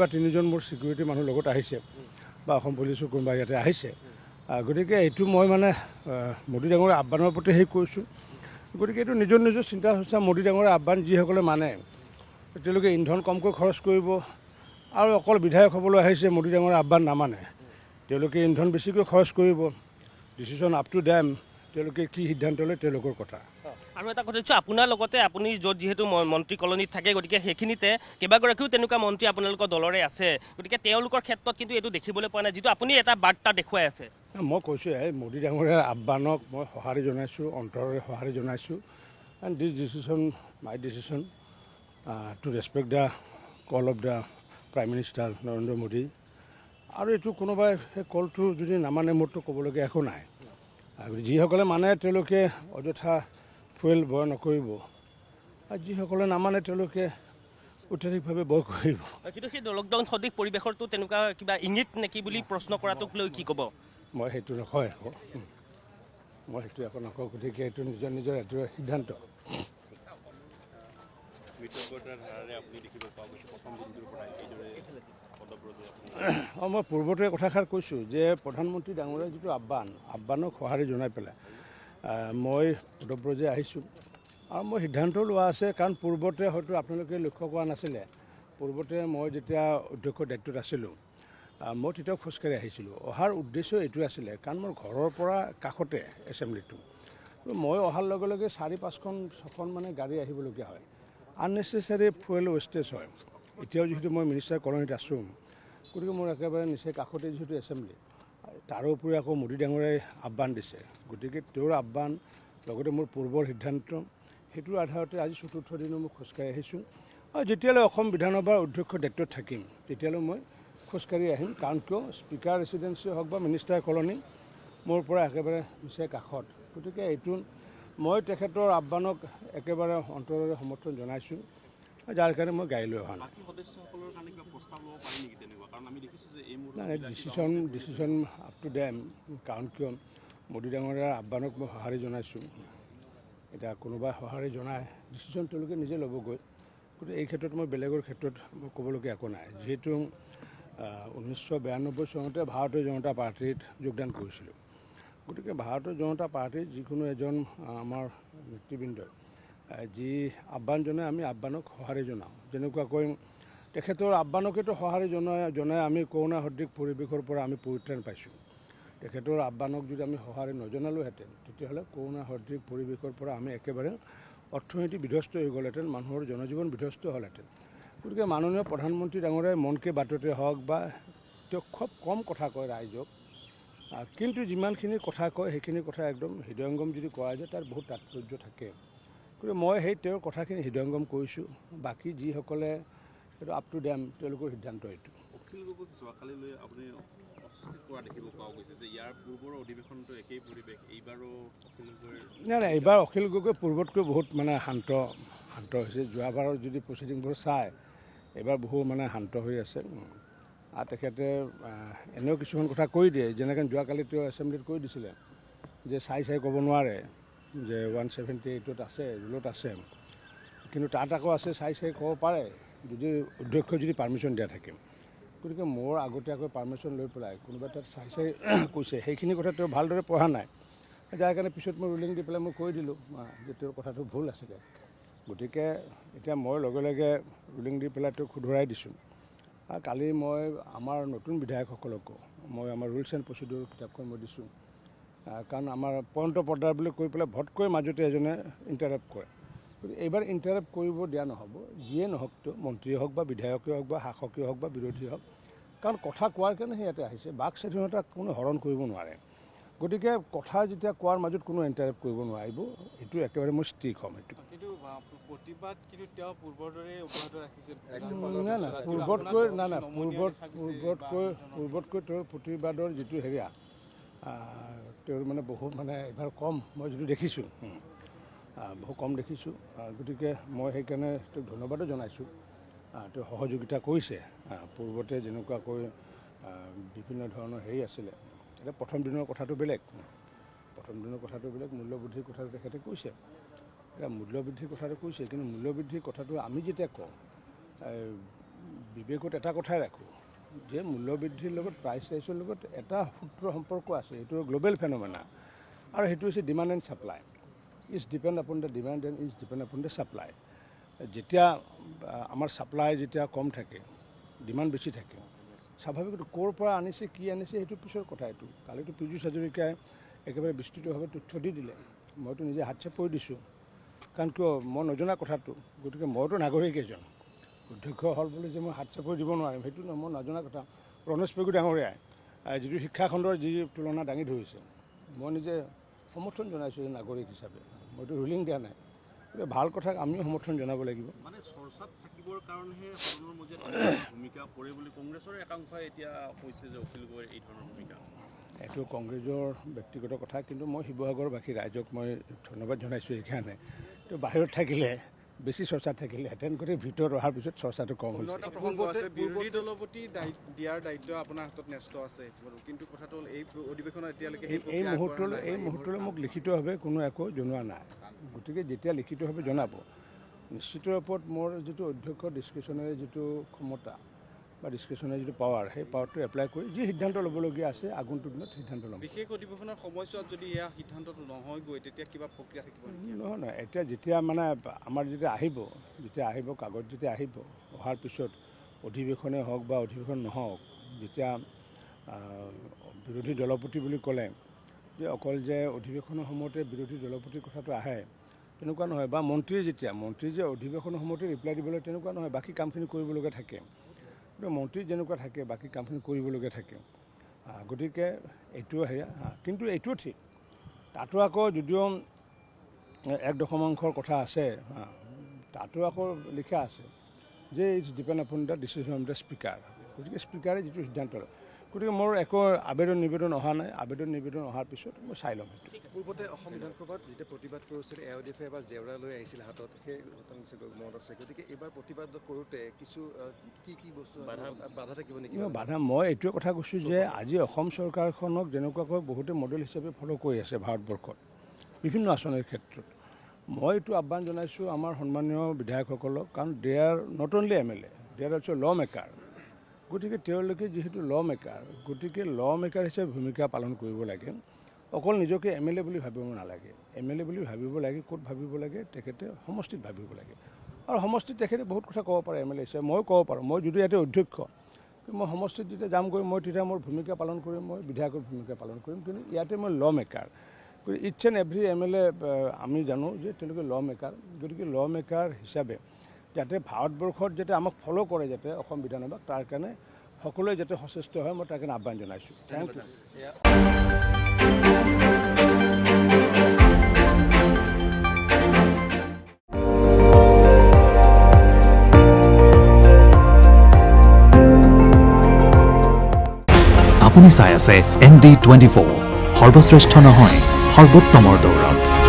বা তিনিজন মোৰ ছিকিউৰিটি মানুহ লগত আহিছে বা অসম পুলিচৰ কোনোবা ইয়াতে আহিছে গতিকে এইটো মই মানে মোদী ডাঙৰীৰ আহ্বানৰ প্ৰতি সেই কৈছোঁ গতিকে এইটো নিজৰ নিজৰ চিন্তা চৰ্চা মোদী ডাঙৰীৰ আহ্বান যিসকলে মানে তেওঁলোকে ইন্ধন কমকৈ খৰচ কৰিব আৰু অকল বিধায়ক হ'বলৈ আহিছে মোদী ডাঙৰীৰ আহ্বান নামানে তেওঁলোকে ইন্ধন বেছিকৈ খৰচ কৰিব ডিচিশ্যন আপ টু ডেম তেওঁলোকে কি সিদ্ধান্ত লয় তেওঁলোকৰ কথা আৰু এটা কথা কৈছোঁ আপোনাৰ লগতে আপুনি য'ত যিহেতু মন্ত্ৰী কলনীত থাকে গতিকে সেইখিনিতে কেইবাগৰাকীও তেনেকুৱা মন্ত্ৰী আপোনালোকৰ দলৰে আছে গতিকে তেওঁলোকৰ ক্ষেত্ৰত কিন্তু এইটো দেখিবলৈ পোৱা নাই যিটো আপুনি এটা বাৰ্তা দেখুৱাই আছে মই কৈছোঁ মোদী ডাঙৰীয়াৰ আহ্বানক মই সঁহাৰি জনাইছোঁ অন্তৰেৰে সঁহাৰি জনাইছোঁ and this decision my decision to respect the call of the prime minister Narendra Modi আৰু এইটো কোনোবাই সেই কলটো যদি নামানে মোৰতো ক'বলগীয়া একো নাই আৰু যিসকলে মানে তেওঁলোকে অযথা ফুৱেল বয় নকৰিব আৰু যিসকলে নামানে তেওঁলোকে অত্যাধিকভাৱে বয় কৰিব কিন্তু সেই লকডাউন সদৃশ পৰিৱেশৰতো তেনেকুৱা কিবা ইংগিত নেকি বুলি প্ৰশ্ন কৰাটোক লৈ কি ক'ব মই সেইটো নকওঁ একো মই সেইটো একো নকওঁ গতিকে এইটো নিজৰ নিজৰ এইটো সিদ্ধান্ত মই পূৰ্বতে কথাষাৰ কৈছোঁ যে প্ৰধানমন্ত্ৰী ডাঙৰীয়াৰ যিটো আহ্বানক সঁহাৰি জনাই পেলাই মই পদব্ৰজে আহিছোঁ আৰু মই সিদ্ধান্ত লোৱা আছে কাৰণ পূৰ্বতে হয়তো আপোনালোকে লক্ষ্য কৰা নাছিলে পূৰ্বতে মই যেতিয়া অধ্যক্ষ দায়িত্বত আছিলোঁ মই তেতিয়াও খোজকাঢ়ি আহিছিলোঁ অহাৰ উদ্দেশ্য এইটো আছিলে কাৰণ মোৰ ঘৰৰ পৰা কাষতে এছেম্বলিটো মই অহাৰ লগে লগে 4-5খন মানে গাড়ী আহিবলগীয়া হয় আননেচেচাৰী ফুৱেল ৱেষ্টেজ হয় এতিয়াও যিহেতু মই মিনিষ্টাৰ কলনীত আছোঁ গতিকে মোৰ একেবাৰে নিচেই কাষতে যিহেতু এছেম্বলি তাৰোপৰি আকৌ মোদী ডাঙৰীয়াই আহ্বান দিছে গতিকে তেওঁৰ আহ্বান লগতে মোৰ পূৰ্বৰ সিদ্ধান্ত সেইটোৰ আধাৰতে আজি 4ৰ্থ দিনো মই খোজকাঢ়ি আহিছোঁ আৰু যেতিয়ালৈ অসম বিধানসভাৰ অধ্যক্ষ দায়িত্বত থাকিম তেতিয়ালৈ মই খোজকাঢ়ি আহিম কাৰণ কিয় স্পীকাৰ ৰেচিডেঞ্চি হওক বা মিনিষ্টাৰ কলনী মোৰ পৰা একেবাৰে নিচেই কাষত গতিকে এইটো মই তেখেতৰ আহ্বানক একেবাৰে অন্তৰেৰে সমৰ্থন জনাইছোঁ যাৰ কাৰণে মই গাড়ী লৈ অহা নাই নাই ডিচিশ্যন আপ টু ডেম কাৰণ কিয় মোদী ডাঙৰীয়াৰ আহ্বানক মই সঁহাৰি জনাইছোঁ এতিয়া কোনোবাই সঁহাৰি জনাই ডিচিশ্যন তেওঁলোকে নিজে ল'বগৈ গতিকে এই ক্ষেত্ৰত মই বেলেগৰ ক্ষেত্ৰত মই ক'বলগীয়া একো নাই যিহেতু 1992 চনতে ভাৰতীয় জনতা পাৰ্টীত যোগদান কৰিছিলোঁ গতিকে ভাৰতীয় জনতা পাৰ্টীৰ যিকোনো এজন আমাৰ নেতৃবৃন্দই যি আহ্বান জনাই আমি আহ্বানক সঁহাৰি জনাওঁ যেনেকুৱাকৈ তেখেতৰ আহ্বানকেতো সঁহাৰি জনাই আমি কৰোণা সদৃশ পৰিৱেশৰ পৰা আমি পৰিত্ৰাণ পাইছোঁ তেখেতৰ আহ্বানক যদি আমি সঁহাৰি নজনালোহেঁতেন তেতিয়াহ'লে কৰোণা সদৃশ পৰিৱেশৰ পৰা আমি একেবাৰে অৰ্থনীতি বিধ্বস্ত হৈ গ'লহেঁতেন মানুহৰ জনজীৱন বিধ্বস্ত হ'লহেঁতেন গতিকে মাননীয় প্ৰধানমন্ত্ৰী ডাঙৰীয়াই মন কী বাততে হওক বা তেওঁ খুব কম কথা কয় ৰাইজক কিন্তু যিমানখিনি কথা কয় সেইখিনি কথা একদম হৃদয়ংগম যদি কৰা যায় তাৰ বহুত তাৎপৰ্য থাকে গতিকে মই সেই তেওঁৰ কথাখিনি হৃদয়ংগম কৰিছোঁ বাকী যিসকলে এইটো আপ টু ডেম তেওঁলোকৰ সিদ্ধান্ত এইটো অখিল গগৈক যোৱাকালিলৈ আপুনি অস্বস্তি কৰা দেখিব পোৱা গৈছে যে ইয়াৰ পূৰ্বৰ অধিৱেশনটো একেই পৰিৱেশ এইবাৰো অখিল গগৈৰ নাই এইবাৰ অখিল গগৈ পূৰ্বতকৈ বহুত মানে শান্ত হৈছে যোৱাবাৰৰ যদি প্ৰচিডিংবোৰ চায় এইবাৰ বহু মানে শান্ত হৈ আছে আৰু তেখেতে এনেও কিছুমান কথা কৈ দিয়ে যেনেকৈ যোৱাকালি তেওঁ এছেম্বলিত কৈ দিছিলে যে চাই ক'ব নোৱাৰে যে 178ত আছে ৰুলত আছে কিন্তু তাত আকৌ আছে চাই ক'ব পাৰে যদি অধ্যক্ষই যদি পাৰ্মিশ্যন দিয়া থাকে গতিকে মোৰ আগতীয়াকৈ পাৰ্মিশ্যন লৈ পেলাই কোনোবা তাত চাই কৈছে সেইখিনি কথা তেওঁ ভালদৰে পঢ়া নাই যাৰ কাৰণে পিছত মই ৰুলিং দি পেলাই মই কৈ দিলোঁ যে তেওঁৰ কথাটো ভুল আছিলে গতিকে এতিয়া মই লগে লগে ৰুলিং দি পেলাই তেওঁক শুধৰাই দিছোঁ আৰু কালি মই আমাৰ নতুন বিধায়কসকলকো মই আমাৰ ৰুলছ এণ্ড প্ৰচিডিউৰ কিতাপখন মই দিছোঁ কাৰণ আমাৰ পইণ্ট অফ অৰ্ডাৰ বুলি কৈ পেলাই ভটকৈ মাজতে এজনে ইণ্টাৰাপ্ট কৰে গতিকে এইবাৰ ইণ্টাৰাপ্ট কৰিব দিয়া নহ'ব যিয়ে নহওক তেওঁ মন্ত্ৰীয়ে হওক বা বিধায়কেই হওক বা শাসকেই হওক বা বিৰোধী হওক কাৰণ কথা কোৱাৰ কাৰণে সি ইয়াতে আহিছে বাক স্বাধীনতা কোনো হৰণ কৰিব নোৱাৰে গতিকে কথা যেতিয়া কোৱাৰ মাজত কোনো ইণ্টাৰাপ্ট কৰিব নোৱাৰিব এইটো একেবাৰে মই ষ্ট্ৰিক হ'ম এইটো প্ৰতিবাদ কিন্তু তেওঁ পূৰ্বৰ দৰে অব্যাহত ৰাখিছে পূৰ্বতকৈ তেওঁৰ প্ৰতিবাদৰ যিটো হেৰিয়া তেওঁৰ মানে বহুত মানে এইবাৰ কম মই যিটো দেখিছোঁ বহু কম দেখিছোঁ গতিকে মই সেইকাৰণে তেওঁক ধন্যবাদো জনাইছোঁ তেওঁ সহযোগিতা কৰিছে পূৰ্বতে যেনেকুৱাকৈ বিভিন্ন ধৰণৰ হেৰি আছিলে এতিয়া প্ৰথম দিনৰ কথাটো বেলেগ মূল্যবৃদ্ধিৰ কথাটো তেখেতে কৈছে এতিয়া মূল্যবৃদ্ধিৰ কথাটো কৈছে কিন্তু মূল্যবৃদ্ধিৰ কথাটো আমি যেতিয়া কওঁ বিবেকত এটা কথাই ৰাখোঁ যে মূল্যবৃদ্ধিৰ লগত প্ৰাইচ ৰাইজৰ লগত এটা সূত্ৰ সম্পৰ্ক আছে, এইটো গ্ল'বেল ফেন'মেনা, আৰু সেইটো হৈছে demand and supply. Is depend upon the demand and is depend upon the supply. যেতিয়া আমাৰ ছাপ্লাই যেতিয়া কম থাকে, ডিমাণ্ড বেছি থাকে, স্বাভাৱিক ক'ৰ পৰা আনিছে কি আনিছে সেইটো পিছৰ কথা। এইটো কালিতো পীযুষ হাজৰিকাই একেবাৰে বিস্তৃতভাৱে তথ্য দি দিলে, মইতো নিজে হাত চাপ পৰি দিছোঁ, কাৰণ কিয় মই নজনা কথাটো। গতিকে মইতো নাগৰিক এজন, অধ্যক্ষ হ'ল বুলি যে মই হাত চাপ পৰি দিব নোৱাৰিম সেইটো নহয়, মই নজনা কথা। ৰণেশ পেগু ডাঙৰীয়াই যিটো শিক্ষাখণ্ডৰ যি তুলনা দাঙি ধৰিছে, মই নিজে সমৰ্থন জনাইছোঁ যে নাগৰিক হিচাপে, মইতো ৰুলিং দিয়া নাই। গতিকে ভাল কথাক আমিও সমৰ্থন জনাব লাগিব। মানে চৰ্চাত থাকিবৰ কাৰণেহে সদনৰ মজিয়াত ভূমিকা পৰে বুলি কংগ্ৰেছৰ একাংশই এতিয়া কৈছে যে অখিল গগৈৰ এই ধৰণৰ ভূমিকা। এইটো কংগ্ৰেছৰ ব্যক্তিগত কথা, কিন্তু মই শিৱসাগৰবাসী ৰাইজক মই ধন্যবাদ জনাইছোঁ এইকাৰণে। তো বাহিৰত থাকিলে বেছি চৰ্চাত থাকিলে এটেণ্ড কৰি ভিতৰত অহাৰ পিছত চৰ্চাটো কম হৈছে। বিৰোধী দলৰ প্ৰতি দিয়াৰ দায়িত্ব আপোনাৰ হাতত ন্যস্ত আছে, কিন্তু কথাটো হ'ল এই অধিৱেশনত এতিয়ালৈকে এই মুহূৰ্তলৈ মোক লিখিতভাৱে কোনো একো জনোৱা নাই। গতিকে যেতিয়া লিখিতভাৱে জনাব, নিশ্চিত ওপৰত মোৰ যিটো অধ্যক্ষ ডিছক্ৰিপশ্যনেৰী যিটো ক্ষমতা বা ডিছক্ৰিপশ্যনেৰী যিটো পাৱাৰ, সেই পাৱাৰটো এপ্লাই কৰি যি সিদ্ধান্ত ল'বলগীয়া আছে আগন্তুক দিনত সিদ্ধান্ত ল'ম। বিশেষ অধিৱেশনৰ সময়ছোৱাত যদি এয়া সিদ্ধান্তটো নহয়গৈ তেতিয়া কিবা প্ৰক্ৰিয়া থাকিব নেকি? নহয়, এতিয়া যেতিয়া মানে আমাৰ যেতিয়া আহিব কাগজ যেতিয়া আহিব, অহাৰ পিছত অধিৱেশনে হওক বা অধিৱেশন নহওক, যেতিয়া বিৰোধী দলপতি বুলি ক'লে যে অকল যে অধিৱেশনৰ সময়তে বিৰোধী দলপতিৰ কথাটো আহে তেনেকুৱা নহয়, বা মন্ত্ৰী যে অধিৱেশনৰ সময়তে ৰিপ্লাই দিবলৈ তেনেকুৱা নহয়, বাকী কামখিনি কৰিবলগীয়া থাকে। মন্ত্ৰী যেনেকুৱা থাকে বাকী কামখিনি কৰিবলগীয়া থাকে। গতিকে এইটো সেয়া, কিন্তু এইটোও ঠিক, তাতো আকৌ যদিও 1.5 কথা আছে, তাতো আকৌ লিখা আছে যে it's depend upon the decision of the speaker. গতিকে স্পীকাৰে যিটো সিদ্ধান্ত লয়, গতিকে মোৰ একো আবেদন নিবেদন অহা নাই। আবেদন নিবেদন অহাৰ পিছত মই চাই ল'ম। পূৰ্বতে অসম বিধানসভাত যেতিয়া প্ৰতিবাদ কৰিছিল এওঁডিএফে এবাৰ জেওৰা লৈ আহিছিল হাতত, সেই ঘটনা মনত আছে। গতিকে এইবাৰ প্ৰতিবাদ কৰোঁতে কিছু কি বস্তু বাধা থাকিব নেকি? বাধা মই এইটোৱে কথা কৈছোঁ যে আজি অসম চৰকাৰখনক যেনেকুৱাকৈ বহুতে মডেল হিচাপে ফ'ল' কৰি আছে ভাৰতবৰ্ষত বিভিন্ন আঁচনিৰ ক্ষেত্ৰত, মই এইটো আহ্বান জনাইছোঁ আমাৰ সন্মানীয় বিধায়কসকলক, কাৰণ they are not only MLA, they are also' law maker. গতিকে তেওঁলোকে যিহেতু ল মেকাৰ, গতিকে ল মেকাৰ হিচাপে ভূমিকা পালন কৰিব লাগে। অকল নিজকে MLA বুলি ভাবিব নালাগে, MLA বুলি ভাবিব লাগে। ক'ত ভাবিব লাগে? তেখেতে সমষ্টিত ভাবিব লাগে, আৰু সমষ্টিত তেখেতে বহুত কথা ক'ব পাৰে। MLA হিচাপে ময়ো ক'ব পাৰোঁ, মই যদি ইয়াতে অধ্যক্ষ, মই সমষ্টিত যেতিয়া যামগৈ, মই তেতিয়া মোৰ ভূমিকা পালন কৰিম, মই বিধায়কৰ ভূমিকা পালন কৰিম। কিন্তু ইয়াতে মই lawmaker. It's and every MLA আমি জানো যে তেওঁলোকে ল মেকাৰ। গতিকে ল মেকাৰ হিচাপে যাতে ভাৰতবৰ্ষত যাতে আমাক ফ'ল' কৰে, যাতে অসম বিধানসভাক, তাৰ কাৰণে সকলোৱে যাতে সচেষ্ট হয়, মই তাৰ কাৰণে আহ্বান জনাইছোঁ। Thank you. আপুনি চাই আছে ND24, সৰ্বশ্ৰেষ্ঠ নহয় সৰ্বোত্তমৰ দৌৰত।